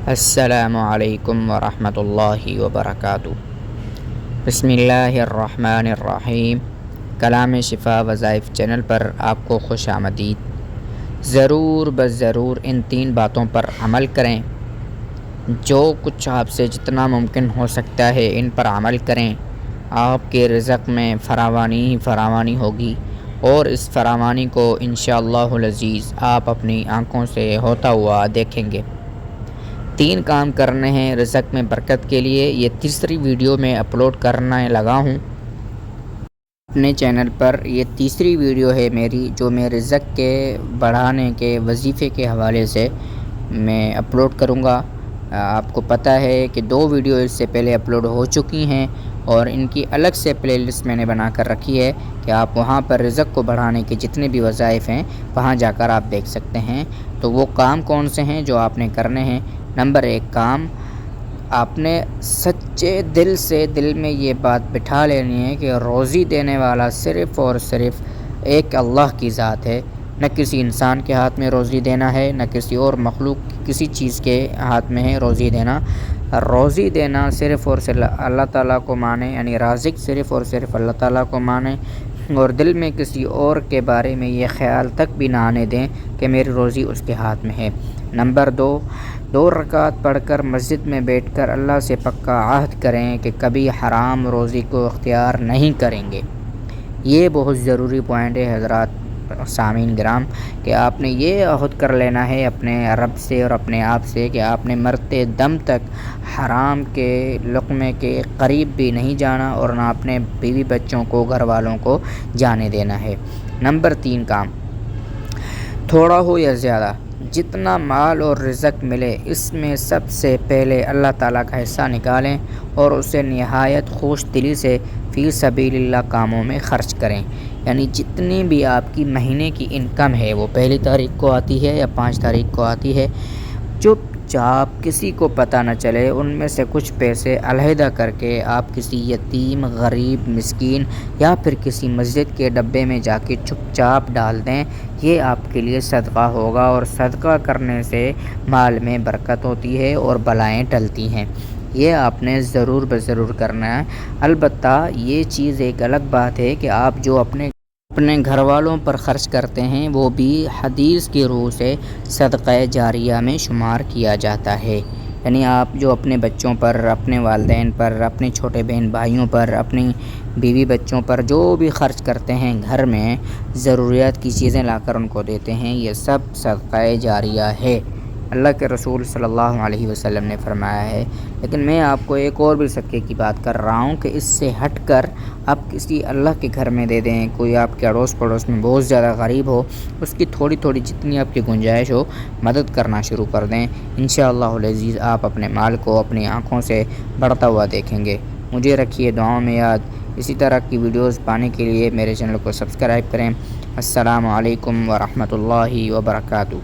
السلام علیکم ورحمۃ اللہ وبرکاتہ۔ بسم اللہ الرحمن الرحیم۔ کلام شفا وظائف چینل پر آپ کو خوش آمدید۔ ضرور ضرور ان 3 باتوں پر عمل کریں۔ جو کچھ آپ سے جتنا ممکن ہو سکتا ہے ان پر عمل کریں۔ آپ کے رزق میں فراوانی ہی فراوانی ہوگی، اور اس فراوانی کو انشاءاللہ العزیز آپ اپنی آنکھوں سے ہوتا ہوا دیکھیں گے۔ 3 کام کرنے ہیں رزق میں برکت کے لیے۔ یہ تیسری ویڈیو میں اپلوڈ کرنے لگا ہوں اپنے چینل پر۔ یہ تیسری ویڈیو ہے میری جو میں رزق کے بڑھانے کے وظیفے کے حوالے سے میں اپلوڈ کروں گا۔ آپ کو پتہ ہے کہ 2 ویڈیو اس سے پہلے اپلوڈ ہو چکی ہیں، اور ان کی الگ سے پلے لسٹ میں نے بنا کر رکھی ہے کہ آپ وہاں پر رزق کو بڑھانے کے جتنے بھی وظائف ہیں وہاں جا کر آپ دیکھ سکتے ہیں۔ تو وہ کام کون سے ہیں جو آپ نے کرنے ہیں؟ نمبر 1 کام، آپ نے سچے دل سے دل میں یہ بات بٹھا لینی ہے کہ روزی دینے والا صرف اور صرف ایک اللہ کی ذات ہے۔ نہ کسی انسان کے ہاتھ میں روزی دینا ہے، نہ کسی اور مخلوق کسی چیز کے ہاتھ میں ہے روزی دینا۔ روزی دینا صرف اور صرف اللہ تعالیٰ کو مانے، یعنی رازق صرف اور صرف اللہ تعالیٰ کو مانے، اور دل میں کسی اور کے بارے میں یہ خیال تک بھی نہ آنے دیں کہ میری روزی اس کے ہاتھ میں ہے۔ نمبر 2 رکعت پڑھ کر مسجد میں بیٹھ کر اللہ سے پکا عہد کریں کہ کبھی حرام روزی کو اختیار نہیں کریں گے۔ یہ بہت ضروری پوائنٹ ہے حضرات سامعین گرام، کہ آپ نے یہ عہد کر لینا ہے اپنے رب سے اور اپنے آپ سے کہ آپ نے مرتے دم تک حرام کے لقمے کے قریب بھی نہیں جانا، اور نہ اپنے بیوی بچوں کو گھر والوں کو جانے دینا ہے۔ نمبر 3 کام، تھوڑا ہو یا زیادہ جتنا مال اور رزق ملے اس میں سب سے پہلے اللہ تعالیٰ کا حصہ نکالیں، اور اسے نہایت خوش دلی سے فی سبیل اللہ کاموں میں خرچ کریں۔ یعنی جتنی بھی آپ کی مہینے کی انکم ہے، وہ 1 تاریخ کو آتی ہے یا 5 تاریخ کو آتی ہے، چپ چاپ کسی کو پتہ نہ چلے ان میں سے کچھ پیسے علیحدہ کر کے آپ کسی یتیم، غریب، مسکین یا پھر کسی مسجد کے ڈبے میں جا کے چپ چاپ ڈال دیں۔ یہ آپ کے لیے صدقہ ہوگا، اور صدقہ کرنے سے مال میں برکت ہوتی ہے اور بلائیں ٹلتی ہیں۔ یہ آپ نے ضرور کرنا ہے۔ البتہ یہ چیز ایک الگ بات ہے کہ آپ جو اپنے گھر والوں پر خرچ کرتے ہیں وہ بھی حدیث کی روح سے صدقہ جاریہ میں شمار کیا جاتا ہے۔ یعنی آپ جو اپنے بچوں پر، اپنے والدین پر، اپنے چھوٹے بہن بھائیوں پر، اپنی بیوی بچوں پر جو بھی خرچ کرتے ہیں، گھر میں ضروریات کی چیزیں لا کر ان کو دیتے ہیں، یہ سب صدقہ جاریہ ہے۔ اللہ کے رسول صلی اللہ علیہ وسلم نے فرمایا ہے۔ لیکن میں آپ کو ایک اور بھی صدقے کی بات کر رہا ہوں کہ اس سے ہٹ کر آپ کسی اللہ کے گھر میں دے دیں۔ کوئی آپ کے اڑوس پڑوس میں بہت زیادہ غریب ہو، اس کی تھوڑی جتنی آپ کی گنجائش ہو مدد کرنا شروع کر دیں۔ انشاءاللہ العزیز آپ اپنے مال کو اپنی آنکھوں سے بڑھتا ہوا دیکھیں گے۔ مجھے رکھیے دعاؤں میں یاد۔ اسی طرح کی ویڈیوز پانے کے لیے میرے چینل کو سبسکرائب کریں۔ السلام علیکم ورحمۃ اللہ وبرکاتہ۔